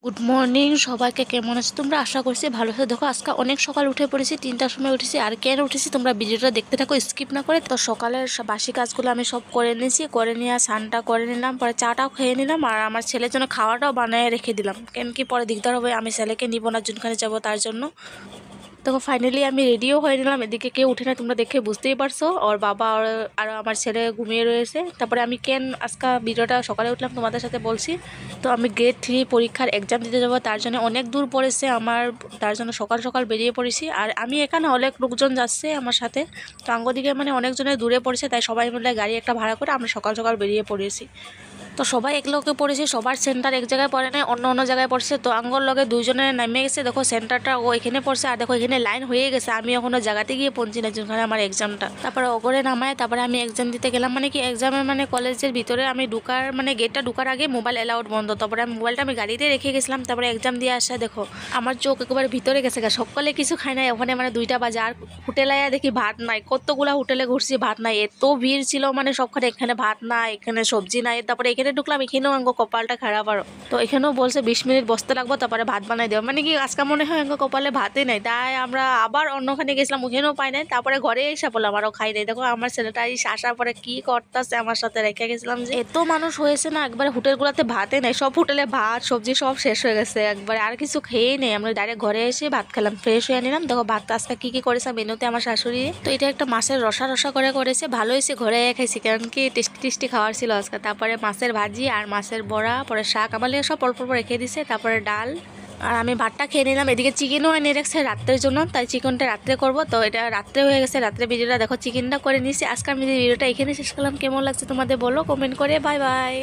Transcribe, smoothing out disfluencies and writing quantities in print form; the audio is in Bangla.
গুড মর্নিং সবাইকে, কেমন আছো তোমরা? আশা করছি ভালো আছো। দেখো আজকে অনেক সকাল উঠে পড়েছি, 3টার সময় উঠেছি। আর কেন উঠেছি তোমরা ভিডিওটা দেখতে থাকো, স্কিপ না করে। তো সকালের বাসি কাজগুলো আমি সব করে নিয়েছি, করে নিয়ে স্নানটা করে নিলাম, পরে চাটাও খেয়ে নিলাম। আর আমার ছেলের জন্য খাওয়াটাও বানিয়ে রেখে দিলাম, কেন কি পরে দিকদার হবে, আমি ছেলেকে নিব না, যোনখানে যাবো তার জন্য। দেখো ফাইনালি আমি রেডিও হয়ে নিলাম। এদিকে কেউ উঠে না, তোমরা দেখে বুঝতেই পারছো। ওর বাবা আর আমার ছেলে ঘুমিয়ে রয়েছে। তারপরে আমি কেন আজকে ভিডিওটা সকালে উঠলাম তোমাদের সাথে বলছি। তো আমি গ্রেড 3 পরীক্ষার এক্সাম দিতে যাবো, তার জন্য অনেক দূর পড়েছে আমার, তার জন্য সকাল সকাল বেরিয়ে পড়েছি। আর আমি এখানে অনেক লোকজন যাচ্ছে আমার সাথে, তো আঙ্গদিকে মানে অনেকজনের দূরে পড়েছে, তাই সবাই মিলে গাড়ি একটা ভাড়া করে আমরা সকাল সকাল বেরিয়ে পড়েছি। তো সবাই এক লগে পড়েছে, সবার সেন্টার এক জায়গায় পড়ে নাই, অন্য অন্য জায়গায় পড়ছে। তো আঙ্গর লগে দুইজনে নামে গেছে, দেখো সেন্টারটা ও এখানে পড়ছে, আর দেখো এখানে লাইন হয়ে গেছে। আমি এখনো জায়গাতে গিয়ে পৌঁছি না যেখানে আমার এক্সামটা। তারপরে ওগরে নামায় তারপরে আমি এক্সাম দিতে গেলাম। মানে কি এক্সামের মানে কলেজের ভিতরে আমি ঢুকার মানে গেটটা ঢুকার আগে মোবাইল অ্যালাউড বন্ধ। তারপরে আমি মোবাইলটা আমি গাড়িতে রেখে গেছিলাম। তারপরে এক্সাম দিয়ে আসা দেখো আমার চোখ একেবারে ভিতরে গেছে। সকালে কিছু খাই নাই, ওখানে মানে 2টা বাজে। আর হোটেলে দেখি ভাত নাই, কতগুলা হোটেলে ঘুরছি, ভাত নাই, এত ভিড় ছিল মানে সবখানে। এখানে ভাত নাই, এখানে সবজি নাই। তারপরে এখানে ঢুকলাম, এখানেও কপালটা খারাপ। আরো তো এখানেও বলছে 20 মিনিট বসতে লাগবো, তারপরে ভাত বানাই দেবো। মানে কি আজকে মনে হয় কপালে ভাতই নাই, তাই আমরা আবার অন্যখানে গেছিলাম, ওখানেও পাই নাই। তারপরে ঘরে এসে পড়লাম, আরও খাই নাই। দেখো আমার ছেলেটা আসার পরে কি করতেছে আমার সাথে, রেখে গেছিলাম যে এত মানুষ হয়েছে না, একবারে হোটেলগুলোতে ভাতই নাই, সব হোটেলে ভাত সবজি সব শেষ হয়ে গেছে একবারে, আর কিছু খেয়েই নেই। আমরা ডাইরেক্ট ঘরে এসে ভাত খেলাম, ফ্রেশ হয়ে নিলাম। দেখো ভাত আজকে কি করেছে মেনুতে আমার শাশুড়ি। তো এটা একটা মাছের রসা রসা করে করেছে, ভালো হয়েছে। ঘরে খাইছি কারণ কি টেস্টি টেস্টি খাওয়ার ছিল আজকে। তারপরে মাছের ভাজি আর মাছের বড়া, পরে শাক আমার সব অল্প অল্প রেখে দিছে, তারপরে ডাল। আর আমি ভাতটা খেয়ে নিলাম। এদিকে চিকেনও এনে রাখছে রাত্রের জন্য, তাই চিকেনটা রাত্রে করব। তো এটা রাত্রে হয়ে গেছে, রাত্রে ভিডিওটা দেখো চিকেনটা করে নিয়েছি। আজকে আমি ভিডিওটা এখানে শেষ করলাম। কেমন লাগছে তোমাদের বলো কমেন্ট করে। Bye bye.